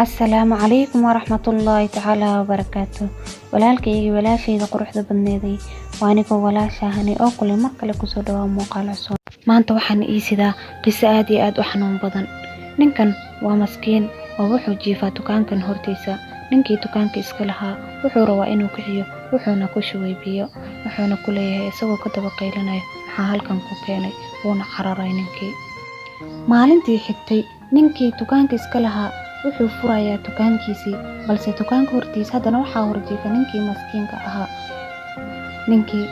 السلام عليكم ورحمة الله تعالى وبركاته. walaalkayga walaashayda quruxda badneeday waa aniga walaashahani oo kule mar kale ku soo dhawaad muuqaal cusub. Maanta waxaan ii sidaa qiso aad iyo aad u xanuun badan. Ninkan waa maskiin oo wuxuu jiifaa dukaankan hortiisa. Ninkii dukaanka iska lahaa wuxuu rabaa inuu kiciyo, wuxuuna ku shubay biyo, wuxuuna ku leeyahay isagoo ka daba qaylanayo maxaa halkan ku keenay, wuuna cararay ninkii. Maalintii xigtay ninkii dukaanka iska lahaa wuxuu furayaa dukaankiisii, balse dukaanka hortiisa haddana waxaa horjiifa ninkii maskiinka ahaa. Ninkii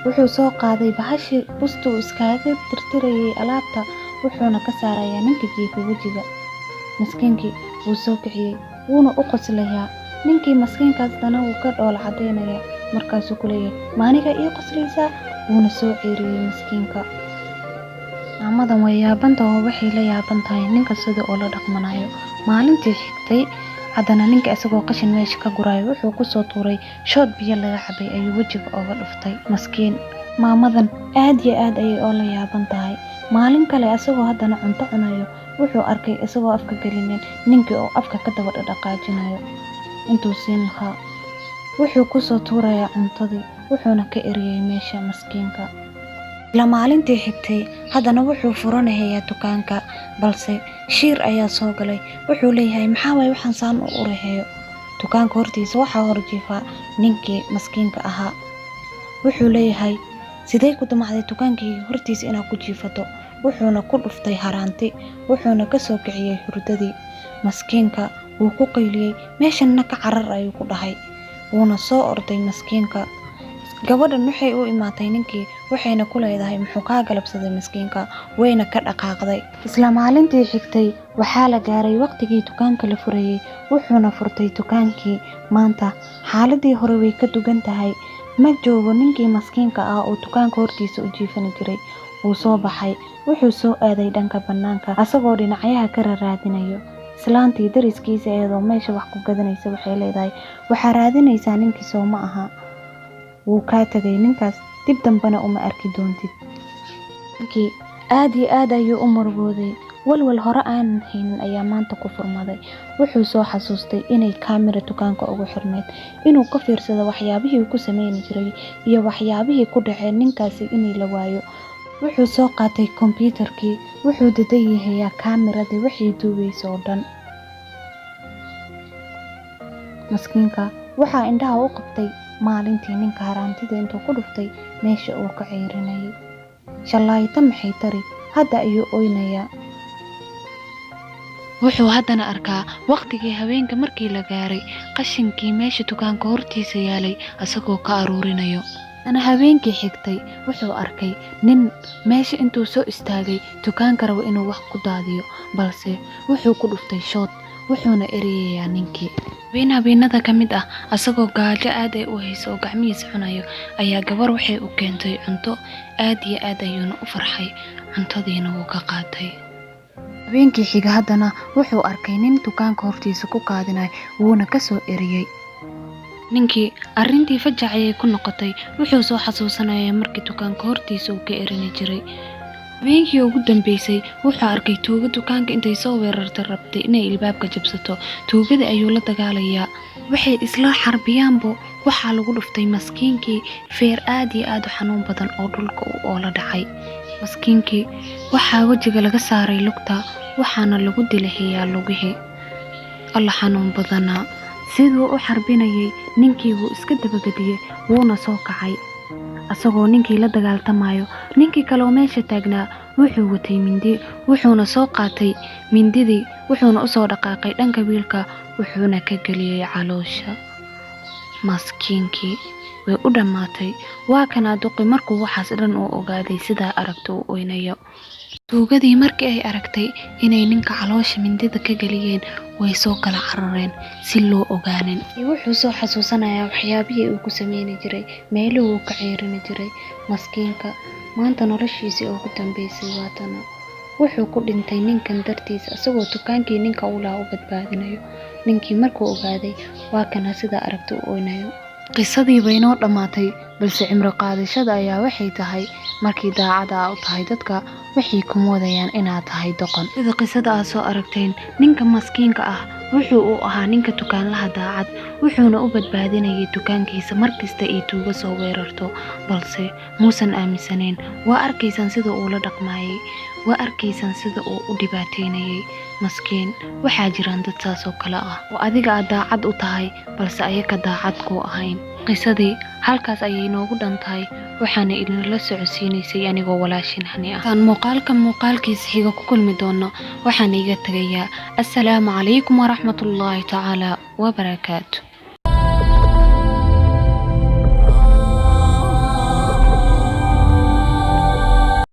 wuxuu soo qaaday bahashi bustuu iskaaga tirtirayay alaabta, wuxuuna ka saarayaa ninka jiifa wejiga. Maskiinkii wuu soo kiciyay, wuuna u qoslayaa. Ninkii maskiinkaas dana wuu ka dhool cadaynayaa, markaasuu ku leeyahay maaniga ii qoslaysaa, wuuna soo ceeriyay maskiinka. Maamadan way yaabantahay oo waxay la yaaban tahay ninka sida oo la dhaqmanayo. Maalintii xigtay haddana ninka isagoo qashin meesha ka gurayo wuxuu ku soo tuuray shood biyo laga cabay ayuu wejiga uga dhuftay maskiin. Maamadan aad iyo aad ayay oo la yaaban tahay. Maalin kale isagoo haddana cunto cunayo wuxuu arkay isagoo afka gelinin ninkii oo afka ka daba dhaqaajinayo intuu siin lahaa. Wuxuu ku soo tuurayaa cuntadii, wuxuuna ka eriyay meesha maskiinka. La maalintii xigtay haddana wuxuu furanayaa dukaanka, balse shiir ayaa soo galay. Wuxuu leeyahay maxaa way waxaan saan u urahayo. Dukaanka hortiisa waxaa horjiifa ninkii maskiinka ahaa. Wuxuu leeyahay sidee ku damacday dukaankii hortiisa inaad ku jiifato, wuxuuna ku dhuftay haraanti, wuxuuna ka soo kiciyay hurdadii. Maskiinka wuu ku qayliyay meeshanna ka carar ayuu ku dhahay, wuuna soo orday maskiinka. Gabadhan waxay u imaatay ninkii, waxayna ku leedahay muxuu ka galabsaday maskiinka, wayna ka dhaqaaqday. Isla maalintii xigtay waxaa la gaaray waqtigii dukaanka la furayay, wuxuuna furtay dukaankii. Maanta xaaladii hore way ka dugan tahay. Ma joogo ninkii maskiinka ah oo dukaanka hortiisa u jiifan jiray. Wuu soo baxay, wuxuu soo aaday dhanka banaanka asagoo dhinacyaha ka raadinayo. Islaantii dariskiisa iyadoo meesha wax ku gadanaysa waxay leedahay waxaa raadinaysaa ninkii soo ma aha. Wuu ka tagay ninkaas, dib dambana uma arki doontid. Ninkii aad iyo aad ayuu u murugooday. walwal hore aan haynin ayaa maanta ku furmaday. Wuxuu soo xasuustay inay kaamira dukaanka ugu xirneed, inuu ka fiirsado waxyaabihii uu ku sameyn jiray iyo waxyaabihii ku dhacay ninkaasi inay la waayo. Wuxuu soo qaatay kombiyuutarkii, wuxuu dadayahayaa kaamirada wixii duubayso oo dhan. Maskiinka waxaa indhaha u qabtay maalintii ninka haraantida intuu ku dhuftay meesha uu ka ceyrinayay. Shallaayta maxay tari, hadda ayuu oynayaa. Wuxuu haddana arkaa waqtigii haweenka markii la gaaray qashinkii meesha dukaanka hortiisa yaalay asagoo ka aruurinayo. Ana haweenkii xigtay wuxuu arkay nin meesha intuu soo istaagay dukaanka rabo inuu wax ku daadiyo, balse wuxuu ku dhuftay shood, wuxuuna eriyayaa ninkii. Habeenada ka mid ah asagoo gaajo aad ay u hayso oo gacmihiisa cunayo ayaa gabar waxay u keentay cunto aad iyo aad ayuuna u farxay. Cuntadiina wuu ka qaatay. Habeenkii xiga haddana wuxuu arkay nin dukaanka hortiisa ku kaadinay, wuuna ka soo eriyay. Ninkii arrintii fajac ayay ku noqotay. Wuxuu soo xasuusanayay markii dukaanka hortiisa uu ka erini jiray. Habeenkii ugu dambeysay wuxuu arkay tuugo dukaanka intay soo weerartay rabtay inay ilbaabka jabsato. Tuugadii ayuu la dagaalayaa. Waxay isla xarbiyaanbo waxaa lagu dhuftay maskiinkii feer aad iyo aad u xanuun badan oo dhulka oo la dhacay. Maskiinkii waxaa wajiga laga saaray lugta, waxaana lagu dilahayaa lugihii. Alla xanuun badanaa. Siduu u xarbinayay ninkii wuu iska dabagadiyay, wuuna soo kacay asagoo ninkii la dagaaltamayo. Ninkii kale oo meesha taagnaa wuxuu watay mindi, wuxuuna soo qaatay mindidii, wuxuuna u soo dhaqaaqay dhanka wiilka, wuxuuna ka geliyay caloosha. Maskiinkii way u dhamaatay. Waa kana duqi markuu waxaas dhan u ogaaday sidaa aragto u oynayo. Tuugadii markii ay aragtay inay ninka caloosha mindida ka geliyeen way soo kala carareen si loo ogaanin. Wuxuu soo xasuusanayaa waxyaabihii uu ku sameyn jiray, meelihii uu ka ceyrin jiray. Maskiinka maanta noloshiisii ugu dambeysay waatana. Wuxuu ku dhintay ninkan dartiisa asagoo dukaankii ninka u lahaa u badbaadinayo. Ninkii markuu ogaaday waa kana sidaa aragto u oynayo. Qisadii bay noo dhamaatay, balse cimri qaadashada ayaa waxay tahay markii daacada u tahay dadka waxay ku moodayaan inaad tahay doqon. Sida qisada aad soo aragteen, ninka maskiinka ah wuxuu u ahaa ninka dukaanlaha daacad, wuxuuna u badbaadinayay dukaankiisa markasta ay tuuga soo weerarto, balse muusan aaminsanayn. Waa arkaysaan sida uu la dhaqmayay, waa arkaysaan sida uu u dhibaateynayay. Maskiin, waxaa jiraan dad saas oo kale ah oo adiga aad daacad u tahay balse ayaga daacad ku ahayn. qisadii halkaas ayay noogu dhantahay, waxaana idinla socodsiinaysay anigoo walaashin Hani ah. Tan muuqaalkiisa xiga ku kulmi doono, waxaan iga tagayaa. Assalaamu calaykum waraxmatullaahi tacaala wabarakaatu.